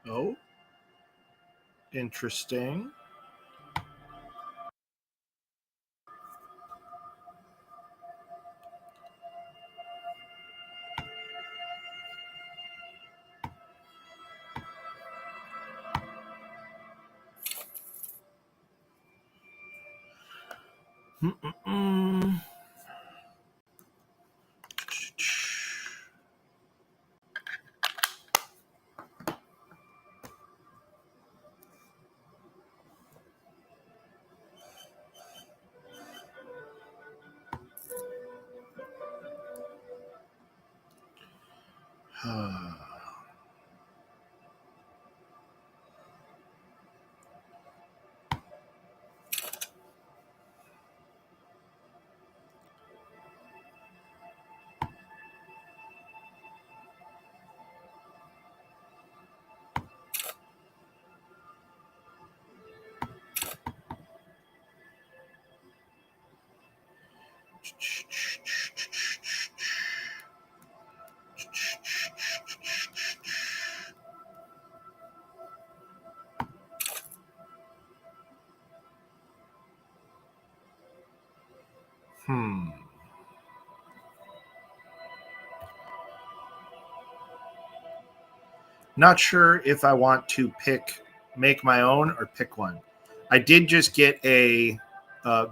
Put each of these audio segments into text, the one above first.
Oh, interesting. Mm-mm-mm. Not sure if I want to make my own or pick one. I did just get a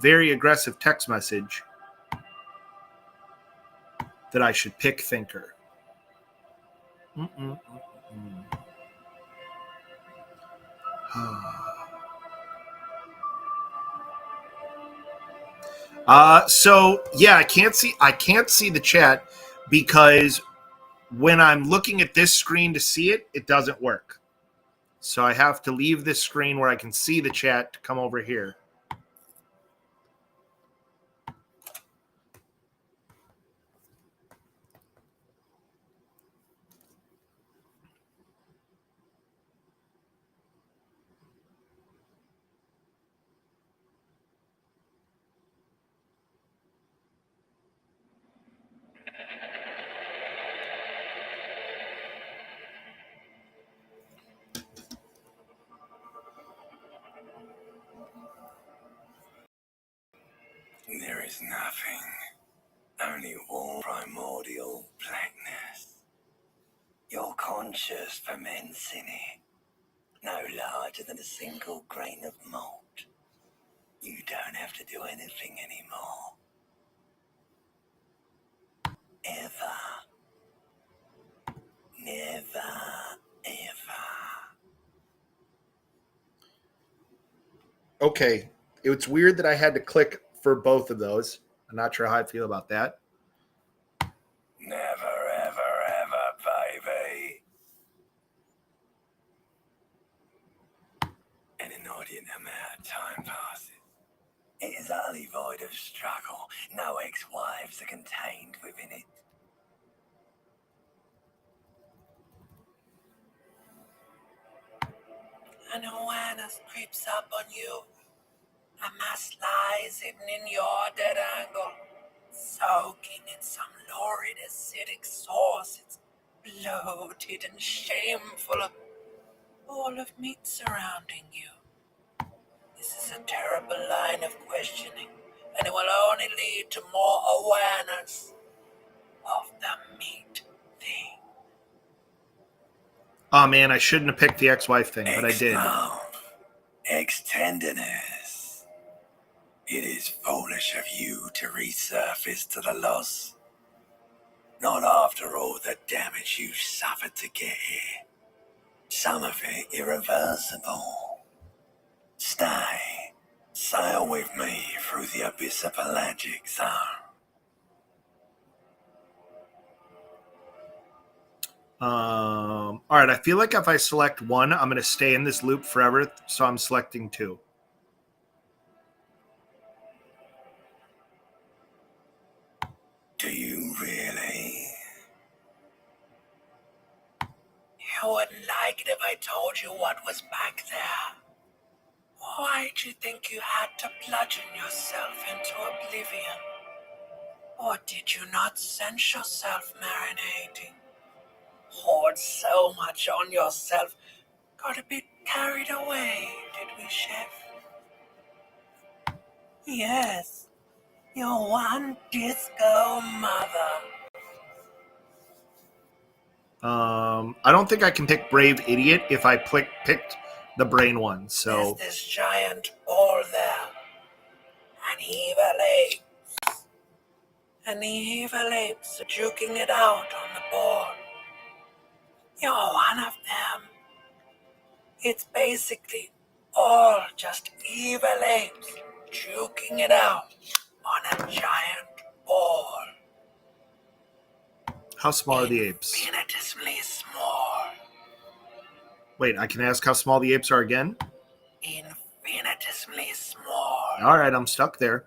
very aggressive text message that I should pick Thinker. So yeah, I can't see the chat because when I'm looking at this screen to see it, it doesn't work. So I have to leave this screen where I can see the chat to come over here. There is nothing, only all primordial blackness. Your conscious ferments in it, no larger than a single grain of malt. You don't have to do anything anymore. Ever. Never, ever. Okay, it's weird that I had to click for both of those. I'm not sure how I feel about that. Never, ever, ever, baby. An inordinate amount of time passes. It is utterly void of struggle. No ex-wives are contained within it. An awareness creeps up on you. A mass lies hidden in your dead angle, soaking in some lurid acidic sauce. It's bloated and shameful, a ball of meat surrounding you. This is a terrible line of questioning, and it will only lead to more awareness of the meat thing. Oh man, I shouldn't have picked the ex-wife thing, but I did. Ex-love, ex-tenderness. It is foolish of you to resurface to the loss. Not after all the damage you suffered to get here. Some of it irreversible. Stay. Sail with me through the abyss of pelagic zone. All right, I feel like if I select one, I'm going to stay in this loop forever, so I'm selecting two. Do you really? You wouldn't like it if I told you what was back there. Why'd you think you had to bludgeon yourself into oblivion? Or did you not sense yourself marinating? Hoard so much on yourself, got a bit carried away, did we, Chef? Yes, your one disco mother. I don't think I can pick Brave Idiot if I picked the brain one. So There's this giant ball there. And evil apes. And the evil apes are juking it out on the board. You're one of them. It's basically all just evil apes juking it out on a giant ball. how small are the apes? Infinitesimally small. Wait, I can ask how small the apes are again? Infinitesimally small. All right, I'm stuck there.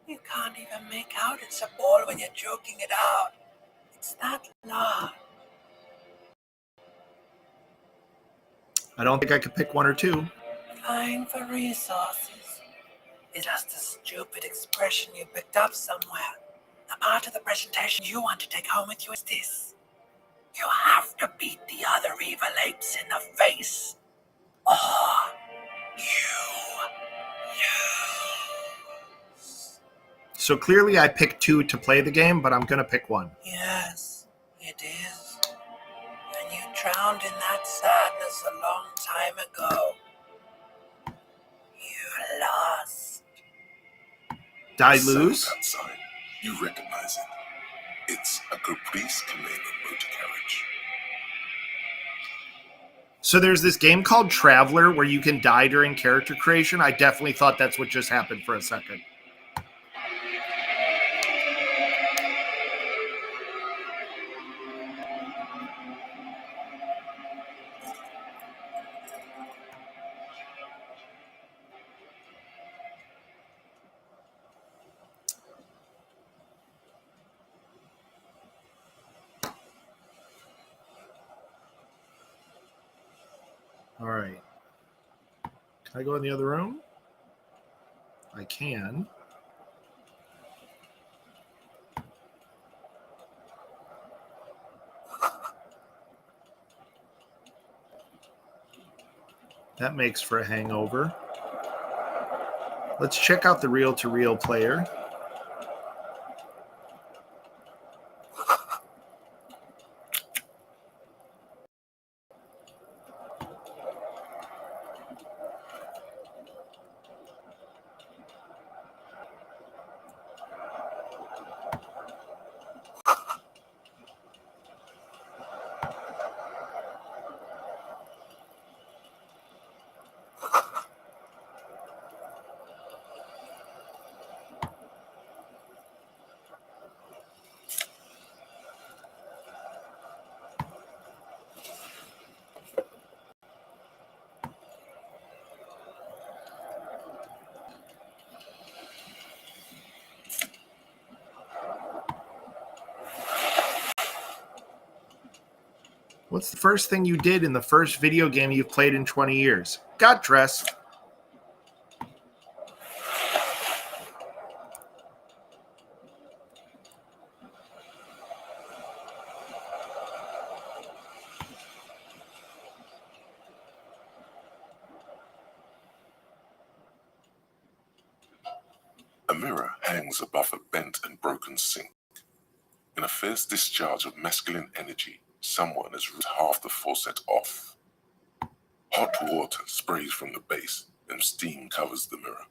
You can't even make out it's a ball when you're joking it out. It's that large. I don't think I could pick one or two. Flying for resources. It's just a stupid expression you picked up somewhere. The part of the presentation you want to take home with you is this. You have to beat the other evil apes in the face. Or you lose. So clearly I picked two to play the game, but I'm going to pick one. Yes, it is. And you drowned in that sadness a long time ago. You lost. Did I lose? Outside, you recognize it. It's a Caprice Camino motor carriage. So there's this game called Traveler where you can die during character creation. I definitely thought that's what just happened for a second. All right. Can I go in the other room? I can. That makes for a hangover. Let's check out the reel-to-reel player. What's the first thing you did in the first video game you've played in 20 years? Got dressed. A mirror hangs above a bent and broken sink. In a fierce discharge of masculine energy, someone has ripped half the faucet off. Hot water sprays from the base and steam covers the mirror.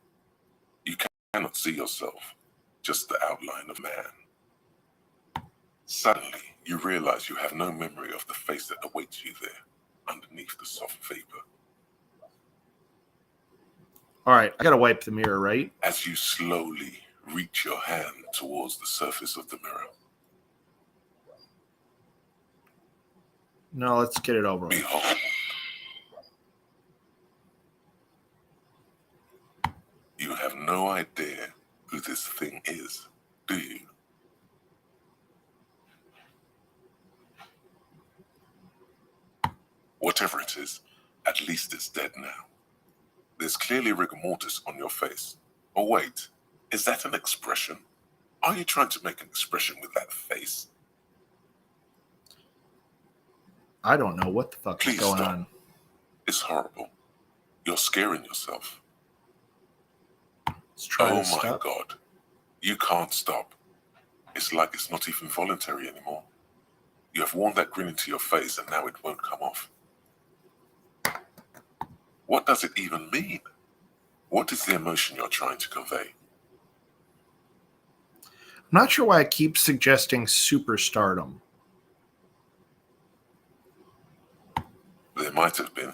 You cannot see yourself, just the outline of man. Suddenly, you realize you have no memory of the face that awaits you there, underneath the soft vapor. All right, I got to wipe the mirror, right? As you slowly reach your hand towards the surface of the mirror, No, let's get it over with. behold, you have no idea who this thing is, do you? Whatever it is, at least it's dead now. There's clearly rigor mortis on your face. Oh wait, is that an expression? Are you trying to make an expression with that face? I don't know what the fuck is Please going stop. on. It's horrible. You're scaring yourself. Let's try Oh to my stop. God. You can't stop. It's like it's not even voluntary anymore. You have worn that grin into your face and now it won't come off. What does it even mean? What is the emotion you're trying to convey? I'm not sure why I keep suggesting superstardom. There might have been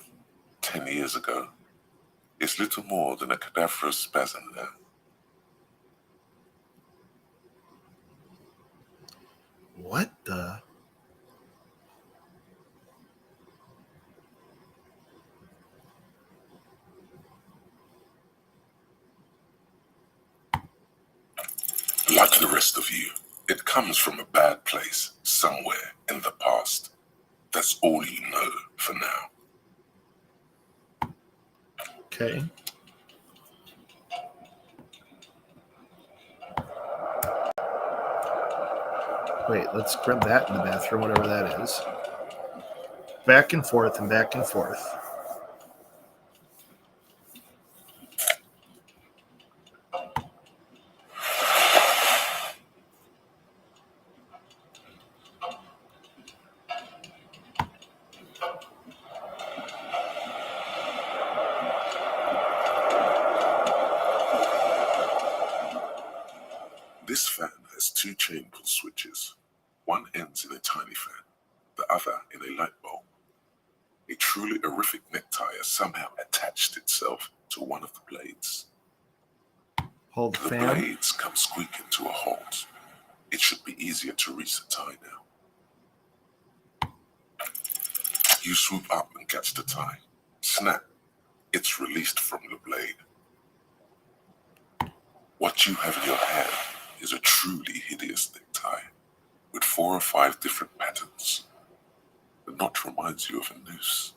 10 years ago. It's little more than a cadaverous spasm now. What the? Like the rest of you, it comes from a bad place somewhere in the past. That's all you know for now. Okay. Wait, let's grab that in the bathroom, whatever that is. Back and forth and back and forth. This fan has two chain pull switches. One ends in a tiny fan, the other in a light bulb. A truly horrific necktie has somehow attached itself to one of the blades. Hold the The fan. blades come squeaking to a halt. It should be easier to reach the tie now. You swoop up and catch the tie. Snap. It's released from the blade. What you have in your hand is a truly hideous necktie with 4 or 5 different patterns. The knot reminds you of a noose.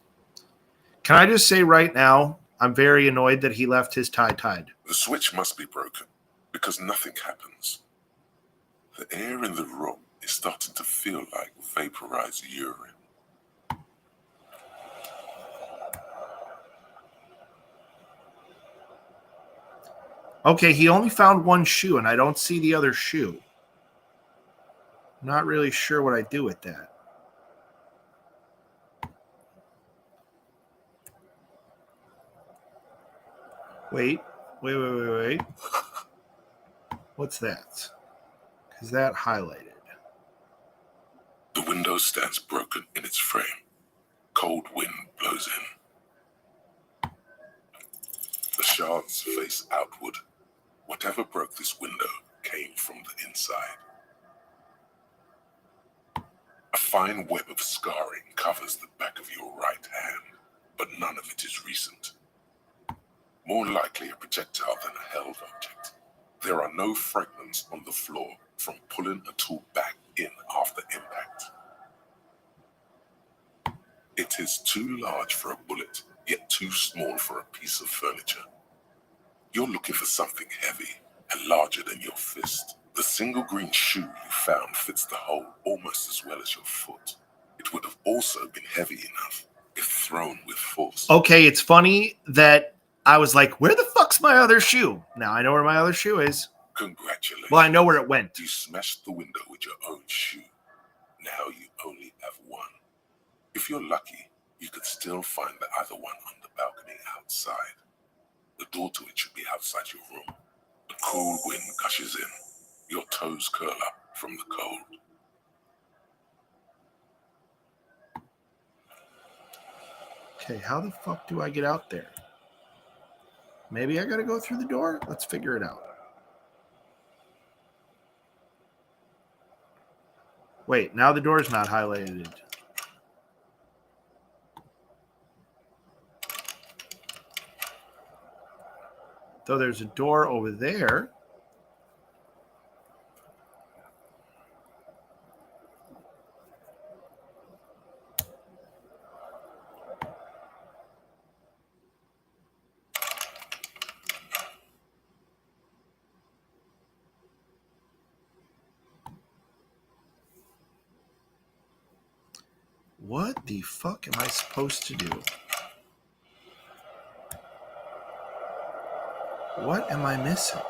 Can I just say right now, I'm very annoyed that he left his tie tied. The switch must be broken because nothing happens. The air in the room is starting to feel like vaporized urine. Okay, he only found one shoe, and I don't see the other shoe. I'm not really sure what I do with that. Wait. What's that? Is that highlighted? The window stands broken in its frame. Cold wind blows in. The shards face outward. Whatever broke this window came from the inside. A fine web of scarring covers the back of your right hand, but none of it is recent. More likely a projectile than a held object. There are no fragments on the floor from pulling a tool back in after impact. It is too large for a bullet, yet too small for a piece of furniture. You're looking for something heavy and larger than your fist. The single green shoe you found fits the hole almost as well as your foot. It would have also been heavy enough if thrown with force. Okay, it's funny that I was like, where the fuck's my other shoe? Now I know where my other shoe is. Congratulations. Well, I know where it went. You smashed the window with your own shoe. Now you only have one. If you're lucky, you could still find the other one on the balcony outside. The door to it should be outside your room. The cool wind gushes in. Your toes curl up from the cold. Okay, how the fuck do I get out there? Maybe I gotta go through the door? Let's figure it out. Wait, now the door's not highlighted. Though there's a door over there. What the fuck am I supposed to do? What am I missing?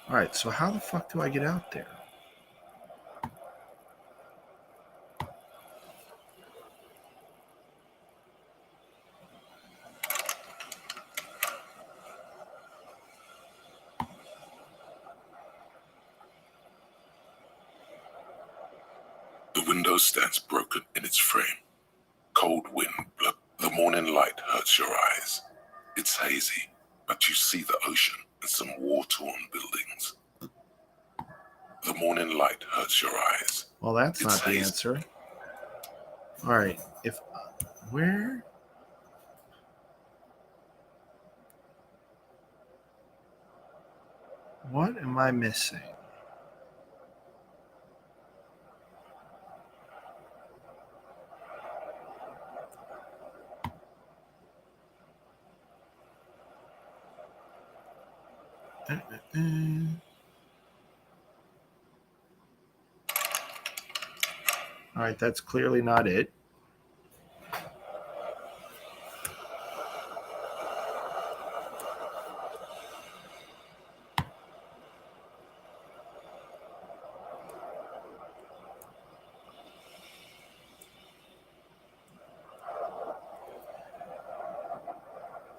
All right, so how the fuck do I get out there? The window stands broken in its frame. Cold wind, the morning light hurts your eyes. It's hazy, but you see the ocean and some war-torn buildings. The morning light hurts your eyes. Well, that's It's not the hazy. answer. All right, where? What am I missing? All right, that's clearly not it.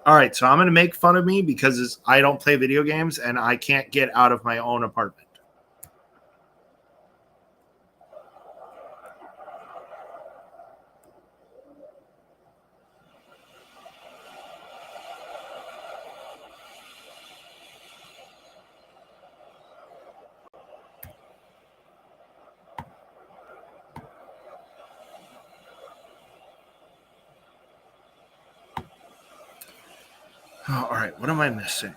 All right, so I'm going to make fun of me because I don't play video games and I can't get out of my own apartment. Oh, all right, what am I missing?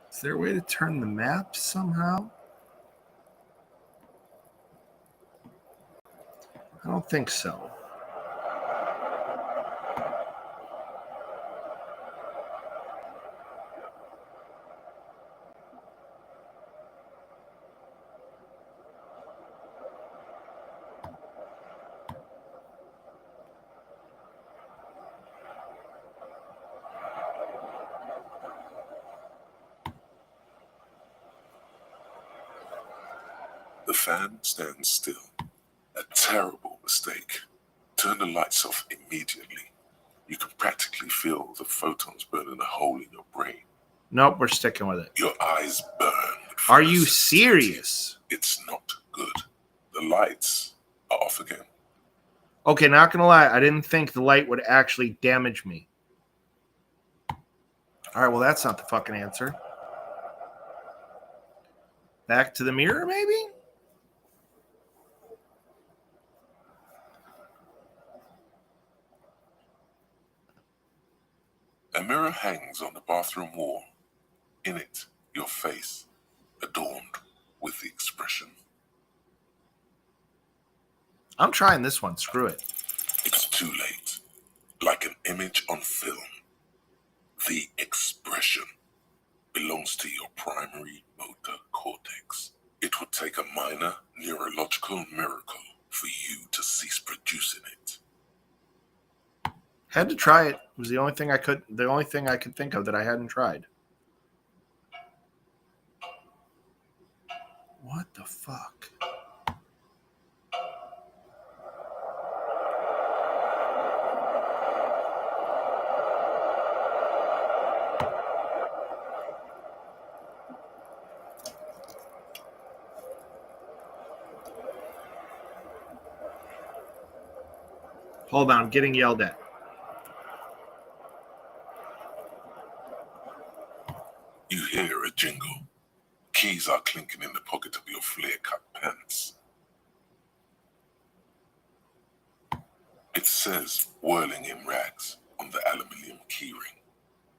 Is there a way to turn the map somehow? I don't think so. The fan stands still. A terrible mistake. Turn the lights off immediately. You can practically feel the photons burning a hole in your brain. Nope, we're sticking with it. Your eyes burn. Are you serious? It's not good. The lights are off again. Okay, not gonna lie, I didn't think the light would actually damage me. All right, well, that's not the fucking answer. Back to the mirror, maybe? A mirror hangs on the bathroom wall. In it, your face, adorned with the expression. I'm trying this one. Screw it. It's too late. Like an image on film. The expression belongs to your primary motor cortex. It would take a minor neurological miracle for you to cease producing it. Had to try it. It was the only thing I could think of that I hadn't tried. What the fuck? Hold on, I'm getting yelled at. jingle. Keys are clinking in the pocket of your flare-cut pants. It says whirling in rags on the aluminium key ring.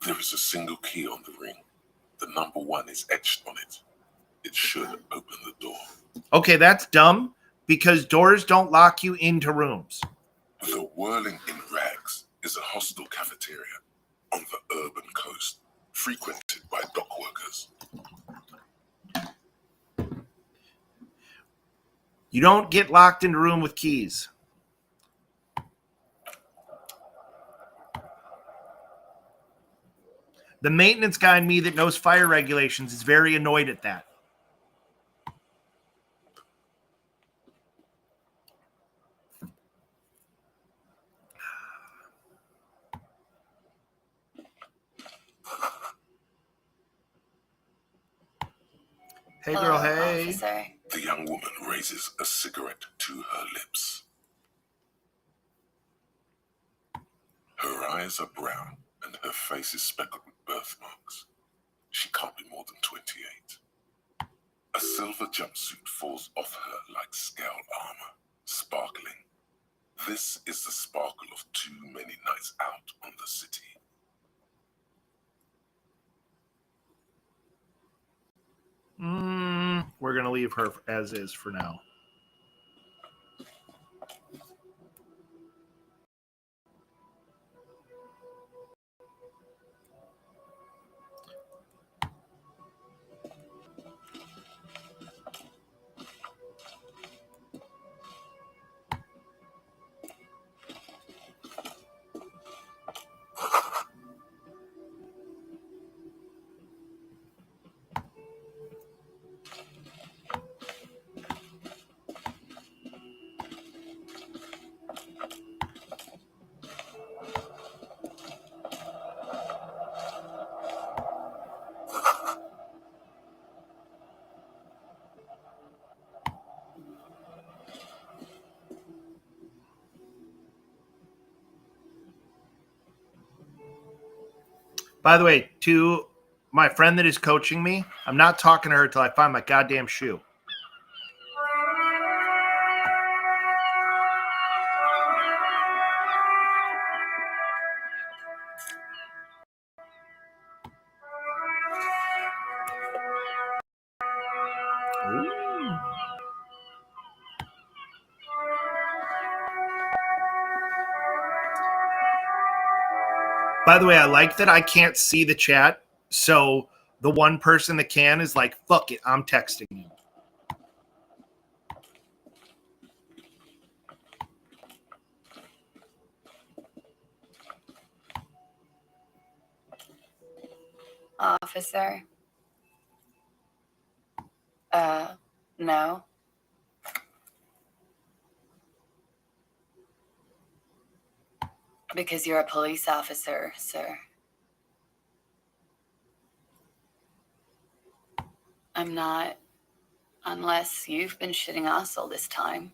There is a single key on the ring. The number 1 is etched on it. It should open the door. Okay, that's dumb because doors don't lock you into rooms. The Whirling in Rags is a hostel cafeteria on the urban coast, frequented by dock workers. You don't get locked in a room with keys. The maintenance guy in me that knows fire regulations is very annoyed at that. Hey, girl, hey. Officer. The young woman raises a cigarette to her lips. Her eyes are brown and her face is speckled with birthmarks. She can't be more than 28. A silver jumpsuit falls off her like scale armor, sparkling. This is the sparkle of too many nights out on the city. We're going to leave her as is for now. By the way, to my friend that is coaching me, I'm not talking to her till I find my goddamn shoe. Ooh. By the way, I like that I can't see the chat, so the one person that can is like, fuck it, I'm texting you. Officer. No. Because you're a police officer, sir. I'm not, unless you've been shitting us all this time.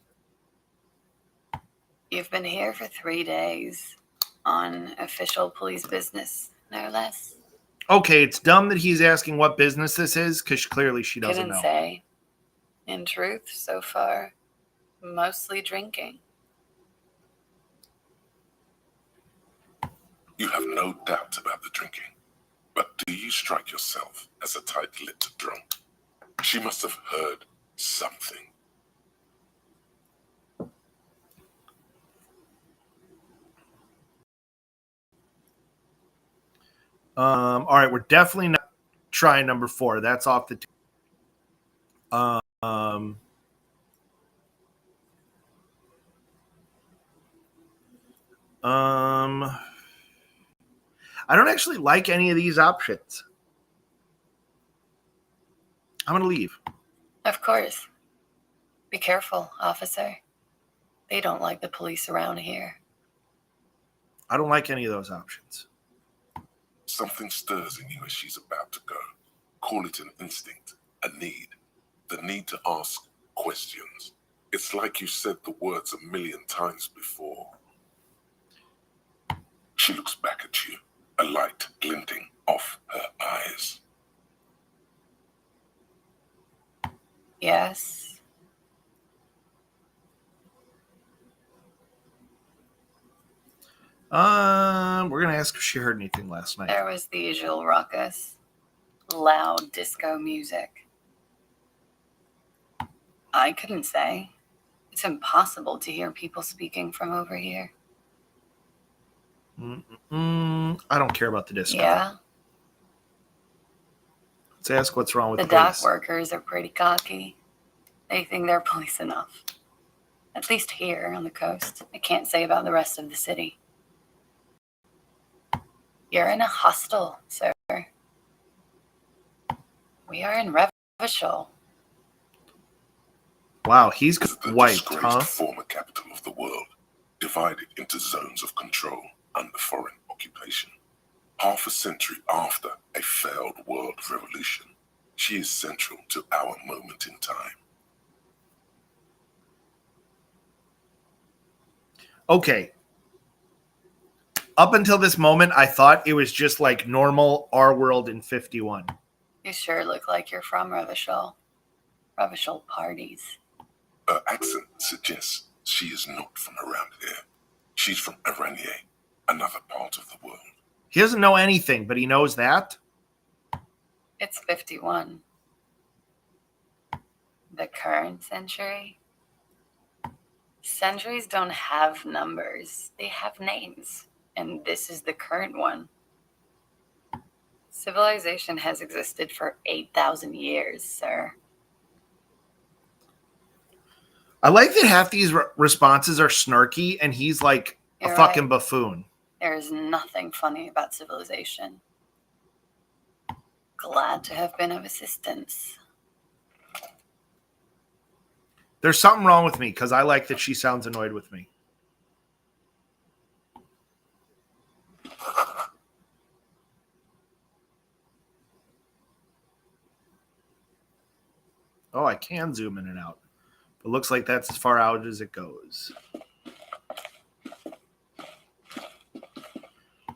You've been here for 3 days on official police business, no less. Okay, it's dumb that he's asking what business this is, because clearly she doesn't Couldn't know. say. In truth, so far, mostly drinking. You have no doubt about the drinking, but do you strike yourself as a tight-lipped drunk? She must have heard something. All right, we're definitely not trying number 4. That's off the I don't actually like any of these options. I'm going to leave. Of course. Be careful, officer. They don't like the police around here. I don't like any of those options. Something stirs in you as she's about to go. Call it an instinct, a need. The need to ask questions. It's like you said the words 1,000,000 times before. She looks back at you, a light glinting off her eyes. Yes. We're gonna ask if she heard anything last night. There was the usual ruckus. Loud disco music. I couldn't say. It's impossible to hear people speaking from over here. I don't care about the disco. Yeah, Let's ask what's wrong with the the dock police. workers are pretty cocky. They think they're police enough. At least here on the coast. I can't say about the rest of the city. You're in a hostel, sir. We are in Revachol. Wow, he's Is the wiped, disgraced huh? former capital of the world, divided into zones of control under foreign occupation. Half a century after a failed world revolution, she is central to our moment in time. Okay. Up until this moment, I thought it was just like normal our world in 51. You sure look like you're from Revachol. Revachol parties. Her accent suggests she is not from around here. She's from Aranier, another part of the world. He doesn't know anything, but he knows that. It's 51. The current century? Centuries don't have numbers, they have names. And this is the current one. Civilization has existed for 8,000 years, sir. I like that half these responses are snarky, and he's like You're a fucking right. buffoon. There is nothing funny about civilization. Glad to have been of assistance. There's something wrong with me because I like that she sounds annoyed with me. Oh, I can zoom in and out. But looks like that's as far out as it goes.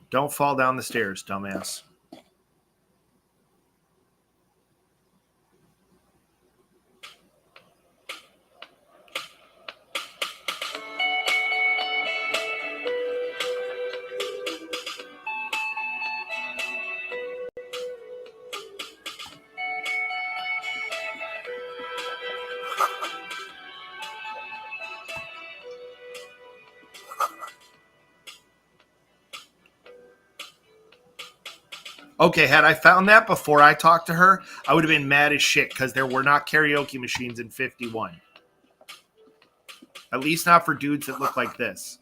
Don't fall down the stairs, dumbass. Okay, had I found that before I talked to her, I would have been mad as shit because there were not karaoke machines in 51. At least not for dudes that look like this.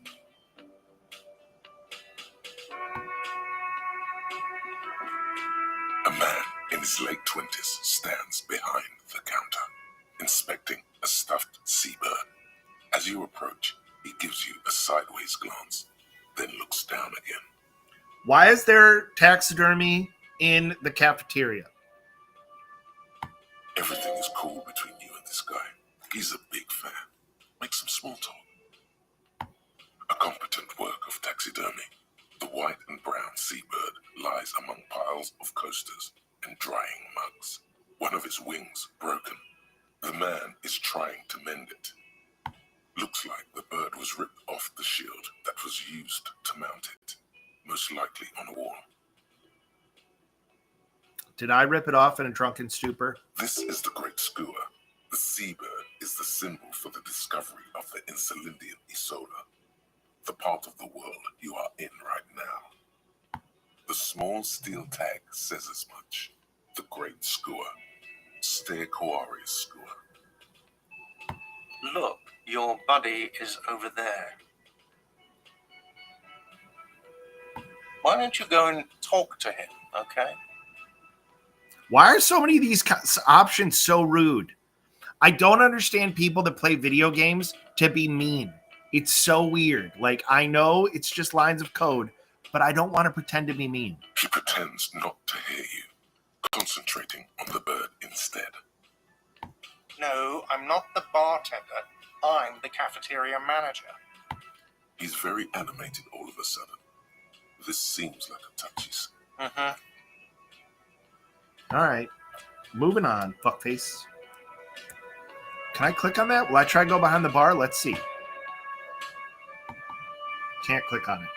A man in his late 20s stands behind the counter, inspecting a stuffed seabird. As you approach, he gives you a sideways glance, then looks down again. Why is there taxidermy in the cafeteria? Everything is cool between you and this guy. He's a big fan. Make some small talk. A competent work of taxidermy. The white and brown seabird lies among piles of coasters and drying mugs. One of its wings broken. The man is trying to mend it. Looks like the bird was ripped off the shield that was used to mount it, most likely on a wall. Did I rip it off in a drunken stupor? This is the Great Skua. The seabird is the symbol for the discovery of the Insulindian Isola, the part of the world you are in right now. The small steel tag says as much. The Great Skua. Ste Coarius Skua. Look, your buddy is over there. Why don't you go and talk to him, okay? Why are so many of these options so rude? I don't understand people that play video games to be mean. It's so weird. Like, I know it's just lines of code, but I don't want to pretend to be mean. He pretends not to hear you, concentrating on the bird instead. No, I'm not the bartender. I'm the cafeteria manager. He's very animated all of a sudden. This seems like a touchy scene. Mm-hmm. All right. Moving on, fuckface. Can I click on that? Will I try to go behind the bar? Let's see. Can't click on it.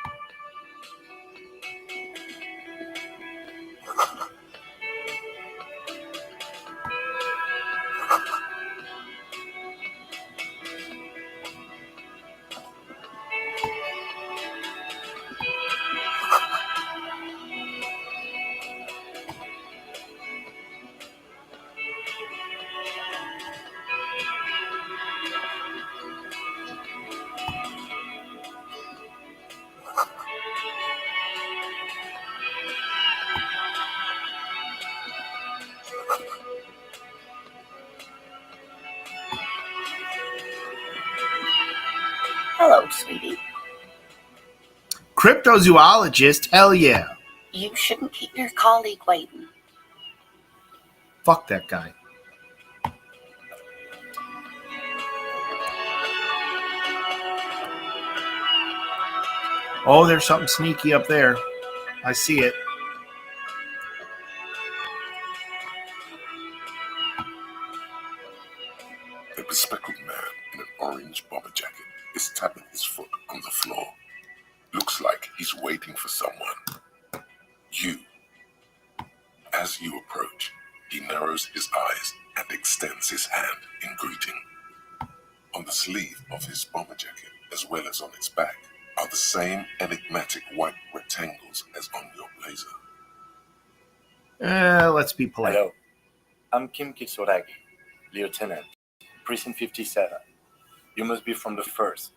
Hello, sweetie. Cryptozoologist? Hell yeah. You shouldn't keep your colleague waiting. Fuck that guy. Oh, there's something sneaky up there. I see it. A bespectacled man in an orange bomber jacket is tapping his foot on the floor. Looks like he's waiting for someone. You. As you approach, he narrows his eyes and extends his hand in greeting. On the sleeve of his bomber jacket, as well as on its back, are the same enigmatic white rectangles as on your blazer. Let's be polite. Hello, I'm Kim Kitsuragi, Lieutenant, Precinct 57. You must be from the first.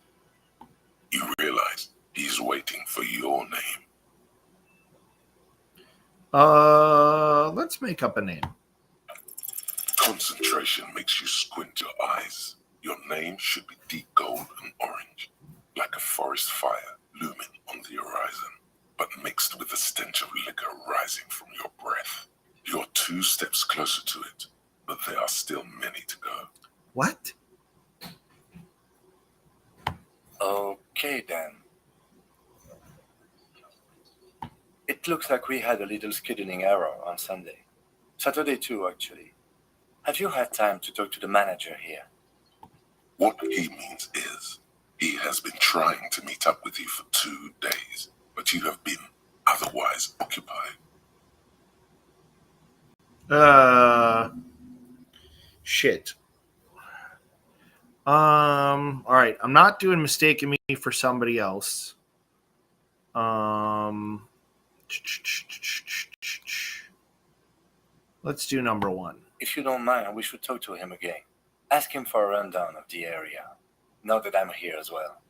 You realize he's waiting for your name. Let's make up a name. Concentration makes you squint your eyes. Your name should be deep gold and orange, like a forest fire looming on the horizon, but mixed with the stench of liquor rising from your breath. You're 2 steps closer to it, but there are still many to go. What? Okay then. It looks like we had a little scheduling error on Sunday. Saturday too, actually. Have you had time to talk to the manager here? What he means is, he has been trying to meet up with you for 2 days, but you have been otherwise occupied. Shit. All right. I'm not doing mistaken me for somebody else. Let's do number 1. If you don't mind, we should talk to him again. Ask him for a rundown of the area, now that I'm here as well.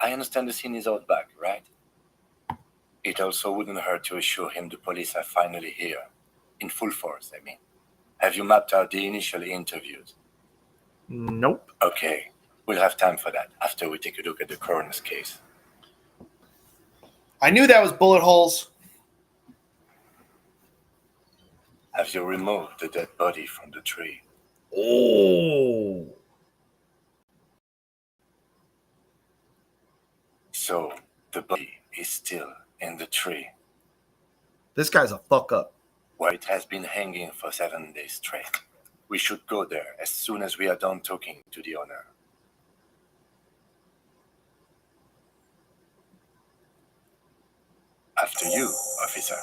I understand the scene is out back, right? It also wouldn't hurt to assure him the police are finally here. In full force, I mean. Have you mapped out the initial interviews? Nope. Okay, we'll have time for that after we take a look at the coroner's case. I knew that was bullet holes. Have you removed the dead body from the tree? Oh. So, the body is still in the tree, This guy's a fuck up. where it has been hanging for 7 days straight. We should go there as soon as we are done talking to the owner. After you, officer.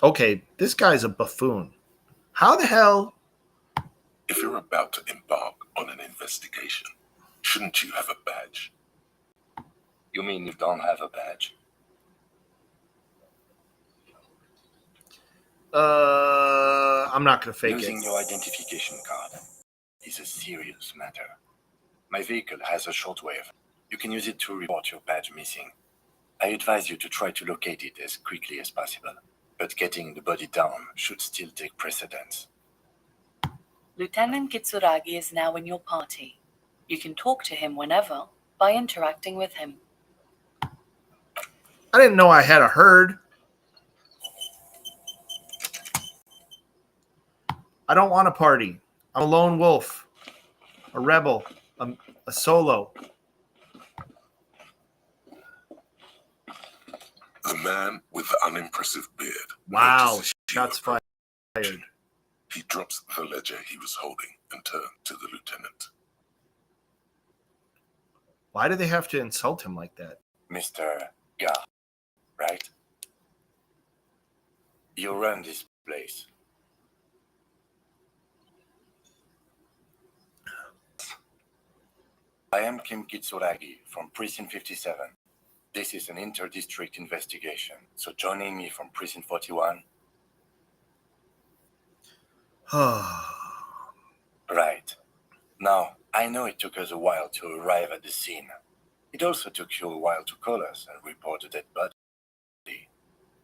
Okay, this guy's a buffoon. How the hell? If you're about to embark on an investigation, shouldn't you have a badge? You mean you don't have a badge? I'm not gonna fake Losing it. your identification card is a serious matter. My vehicle has a shortwave. You can use it to report your badge missing. I advise you to try to locate it as quickly as possible, but getting the body down should still take precedence. Lieutenant Kitsuragi is now in your party. You can talk to him whenever by interacting with him. I didn't know I had a herd. I don't want a party. I'm a lone wolf, a rebel, a solo. The man with the unimpressive beard. Wow, notices you shots approach. fired. He drops the ledger he was holding and turns to the lieutenant. Why do they have to insult him like that? Mr. Gah, right? You run this place. I am Kim Kitsuragi from Precinct 57. This is an inter-district investigation, so joining me from Precinct 41. Right. Now, I know it took us a while to arrive at the scene. It also took you a while to call us and report a dead body.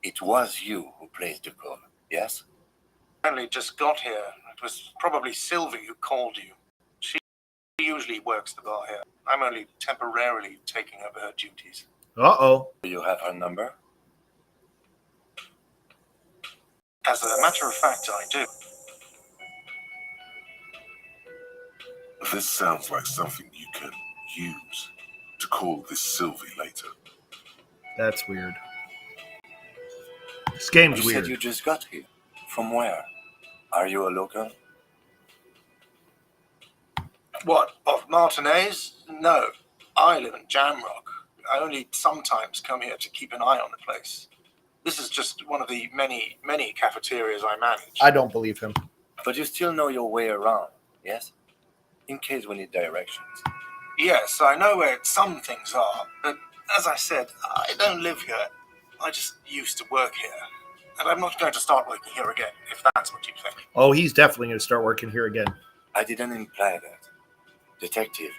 It was you who placed the call, yes? I only just got here. It was probably Sylvie who called you. She usually works the bar here. I'm only temporarily taking over her duties. Uh-oh. Do you have her number? As a matter of fact, I do. This sounds like something you can use to call this Sylvie later. That's weird. This game's You weird. said you just got here. From where? Are you a local? What, of Martinez? No. I live in Jamrock. I only sometimes come here to keep an eye on the place. This is just one of the many, many cafeterias I manage. I don't believe him. But you still know your way around, yes? In case we need directions. Yes, I know where some things are, but as I said, I don't live here. I just used to work here. And I'm not going to start working here again, if that's what you think. Oh, he's definitely going to start working here again. I didn't imply that. Detective,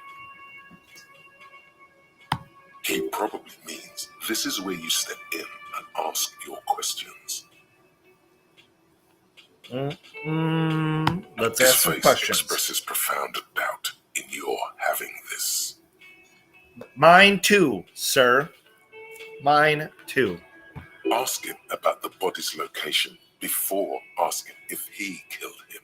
He probably means this is where you step in and ask your questions. Let's His ask some face questions. expresses profound doubt in your having this. Mine too, sir. Mine too. Ask him about the body's location before asking if he killed him.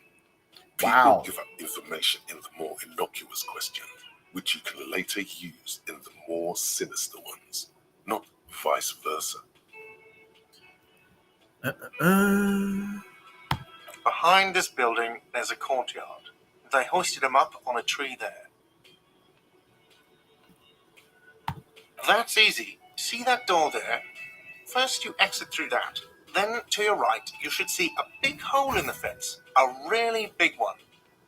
People Wow. give up information in the more innocuous questions, which you can later use in the more sinister ones, not vice versa. Behind this building, there's a courtyard. They hoisted him up on a tree there. That's easy. See that door there? First you exit through that. Then to your right, you should see a big hole in the fence. A really big one.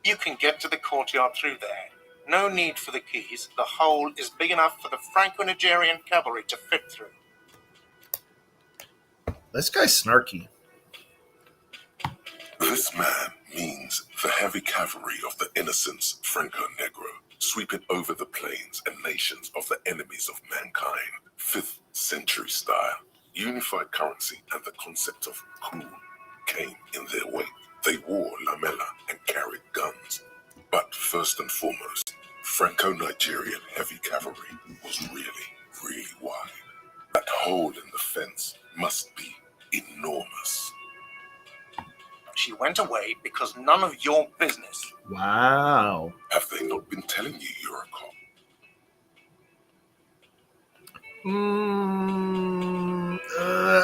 You can get to the courtyard through there. No need for the keys. The hole is big enough for the Franco-Nigerian cavalry to fit through. This guy's snarky. This man means the heavy cavalry of the innocents Franco Negro, sweeping over the plains and nations of the enemies of mankind, 5th century style. Unified currency and the concept of cool came in their wake. They wore lamella and carried guns. But first and foremost, Franco-Nigerian heavy cavalry was really, really wide. That hole in the fence must be enormous. She went away because none of your business. Wow. Have they not been telling you you're a cop?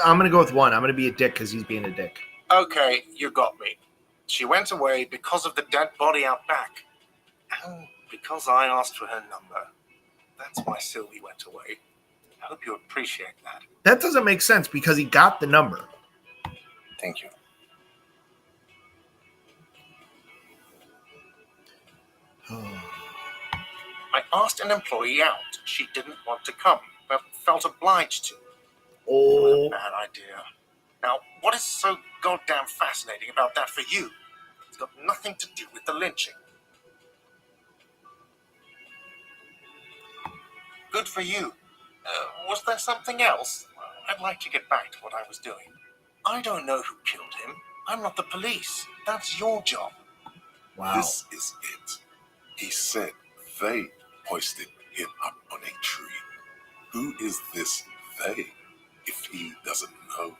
I'm going to go with one. I'm going to be a dick because he's being a dick. Okay, you got me. She went away because of the dead body out back. And because I asked for her number. That's why Sylvie went away. I hope you appreciate that. That doesn't make sense because he got the number. thank you. I asked an employee out. She didn't want to come, but felt obliged to. Oh. Bad idea. Now, what is so goddamn fascinating about that for you? It's got nothing to do with the lynching. Good for you. Was there something else? I'd like to get back to what I was doing. I don't know who killed him. I'm not the police. That's your job. Wow. This is it. He said they hoisted him up on a tree. Who is this they, if he doesn't know?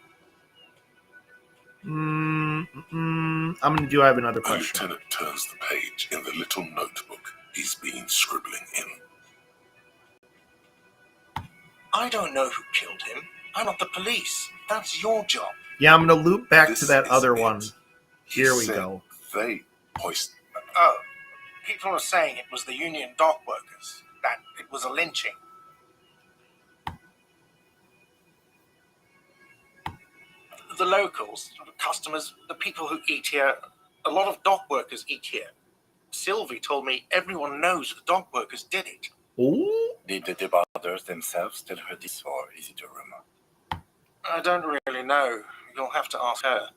I have another The question. lieutenant turns the page in the little notebook he's been scribbling in. I don't know who killed him. I'm not the police. That's your job. Yeah, I'm going to loop back This to that is other it. one. He Here we said go. they hoist. Oh, people are saying it was the union dock workers, that it was a lynching. The locals, the customers, the people who eat here, a lot of dock workers eat here. Sylvie told me everyone knows the dock workers did it. Ooh. Did the debarders themselves tell her this, or is it a rumor? I don't really know. You'll have to ask her.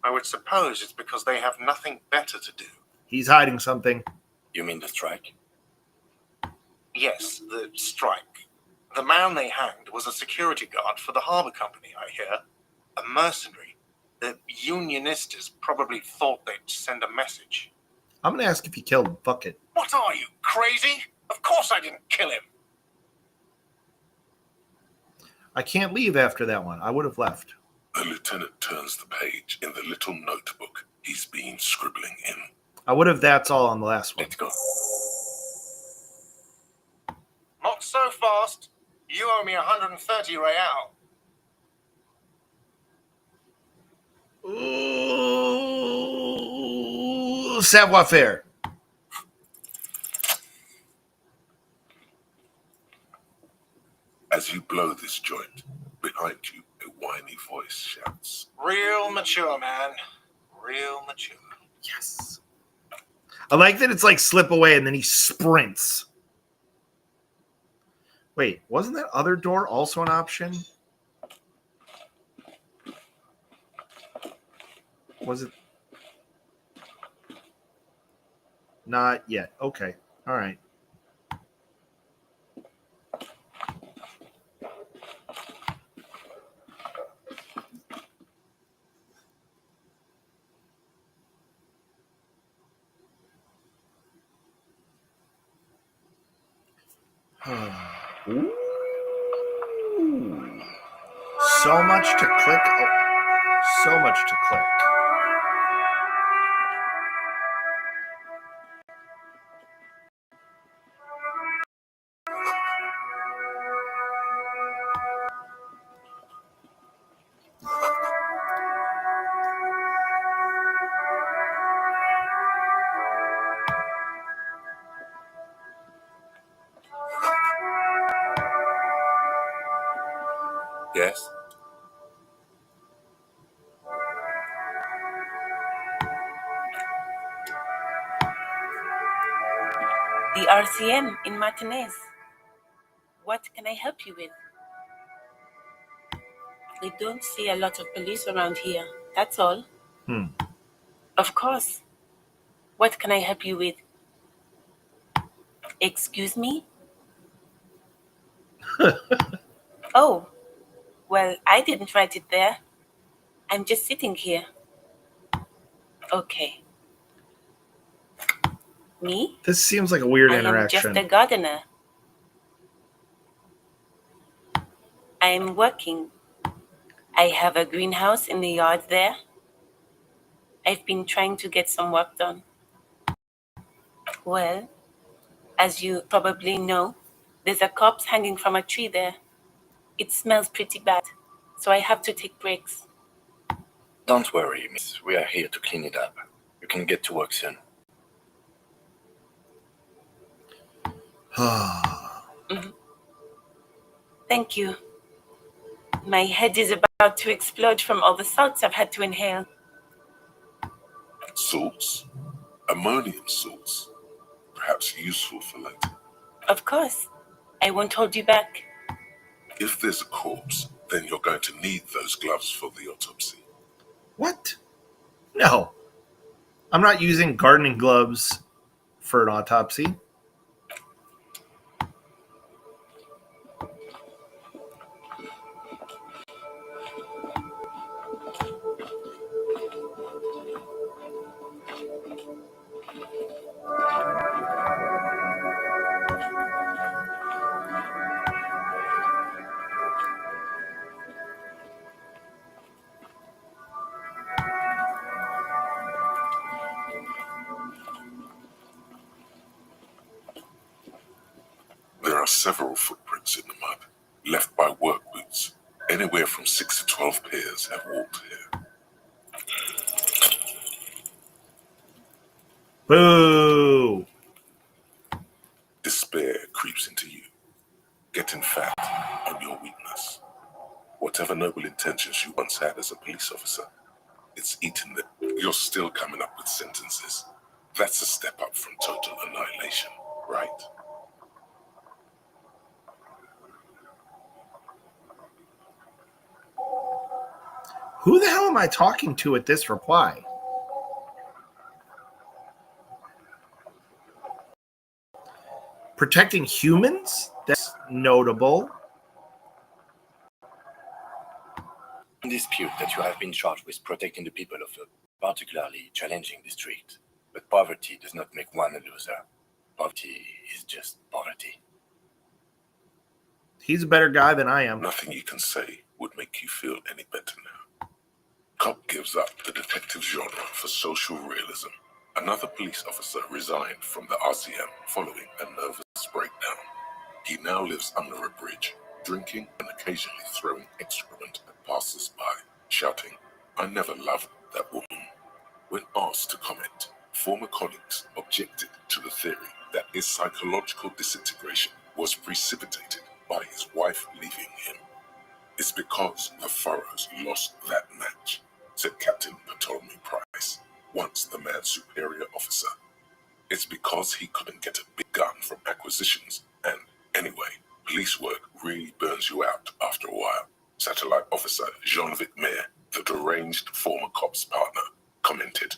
I would suppose it's because they have nothing better to do. He's hiding something. You mean the strike? Yes, the strike. The man they hanged was a security guard for the harbour company, I hear. A mercenary. The unionistas probably thought they'd send a message. I'm going to ask if he killed him. Fuck it. What are you, crazy? Of course I didn't kill him. I can't leave after that one. I would have left. The lieutenant turns the page in the little notebook he's been scribbling in. I would have. That's all on the last one. Let's go. Not so fast. You owe me 130 real. Ooh, savoir faire. As you blow this joint, behind you, a whiny voice shouts, Real mature, man. Real mature. Yes. I like that it's like slip away and then he sprints. Wait, wasn't that other door also an option? Was it? Not yet. Okay. All right. Ooh. So much to click. Oh, so much to click. Yes? The RCM in Martinez. What can I help you with? We don't see a lot of police around here. That's all. Of course. What can I help you with? Excuse me? Oh, well, I didn't write it there. I'm just sitting here. Okay. Me? This seems like a weird I am interaction. just a gardener. I'm working. I have a greenhouse in the yard there. I've been trying to get some work done. Well, as you probably know, there's a corpse hanging from a tree there. It smells pretty bad, so I have to take breaks. Don't worry, miss. We are here to clean it up. You can get to work soon. Thank you. My head is about to explode from all the salts I've had to inhale. Salts? Ammonium salts? Perhaps useful for later. Of course. I won't hold you back. If there's a corpse, then you're going to need those gloves for the autopsy. What? No. I'm not using gardening gloves for an autopsy. There are several footprints in the mud, left by work boots. Anywhere from 6 to 12 pairs have walked here. Boo! Despair creeps into you, getting fat on your weakness. Whatever noble intentions you once had as a police officer, it's eaten them. You're still coming up with sentences. That's a step up from total annihilation, right? Who the hell am I talking to at this reply? Protecting humans? That's notable. Dispute that you have been charged with protecting the people of a particularly challenging district. But poverty does not make one a loser. Poverty is just poverty. He's a better guy than I am. Nothing you can say would make you feel any better now. Cop gives up the detective genre for social realism. Another police officer resigned from the RCM following a nervous breakdown. He now lives under a bridge, drinking and occasionally throwing excrement at passers-by, shouting, "I never loved that woman." When asked to comment, former colleagues objected to the theory that his psychological disintegration was precipitated by his wife leaving him. "It's because the Furrows lost that match," said Captain Ptolemy Price, once the man's superior officer. "It's because he couldn't get a big gun from acquisitions, and anyway, police work really burns you out after a while," Satellite Officer Jean-Vic Mayer, the deranged former cop's partner, commented.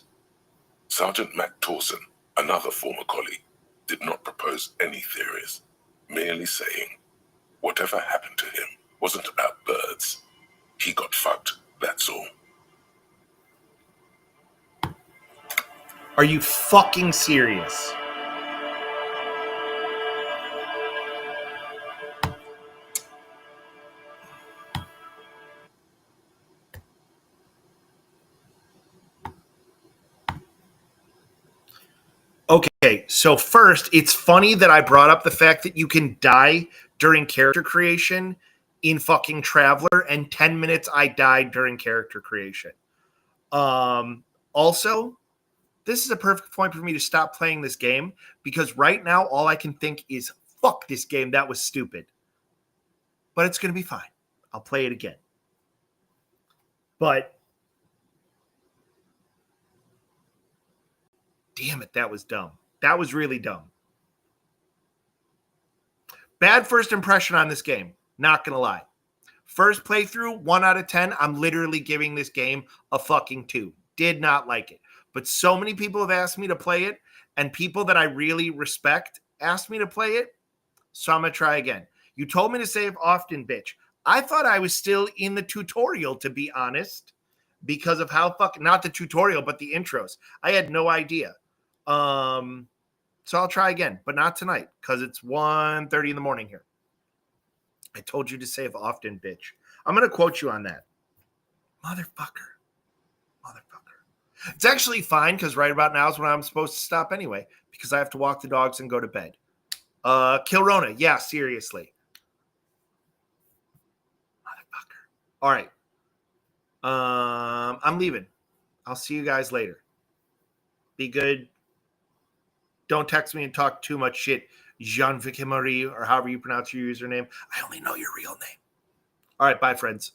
Sergeant Mac Torson, another former colleague, did not propose any theories, merely saying, "Whatever happened to him wasn't about birds. He got fucked, that's all." Are you fucking serious? Okay, so first, it's funny that I brought up the fact that you can die during character creation in fucking Traveler, and 10 minutes I died during character creation. Also, this is a perfect point for me to stop playing this game, because right now all I can think is, fuck this game, that was stupid. But it's going to be fine. I'll play it again. But damn it, that was dumb. That was really dumb. Bad first impression on this game. Not going to lie. First playthrough, 1 out of 10. I'm literally giving this game a fucking 2. Did not like it. But so many people have asked me to play it, and people that I really respect asked me to play it. So I'm going to try again. You told me to save often, bitch. I thought I was still in the tutorial, to be honest, because of how fucking, not the tutorial, but the intros. I had no idea. So I'll try again, but not tonight, because it's 1:30 in the morning here. I told you to save often, bitch. I'm going to quote you on that. Motherfucker. It's actually fine, because right about now is when I'm supposed to stop anyway, because I have to walk the dogs and go to bed. Kill Rona. Yeah, seriously. Motherfucker. All right. I'm leaving. I'll see you guys later. Be good. Don't text me and talk too much shit. Jean-Vic Marie, or however you pronounce your username. I only know your real name. All right, bye, friends.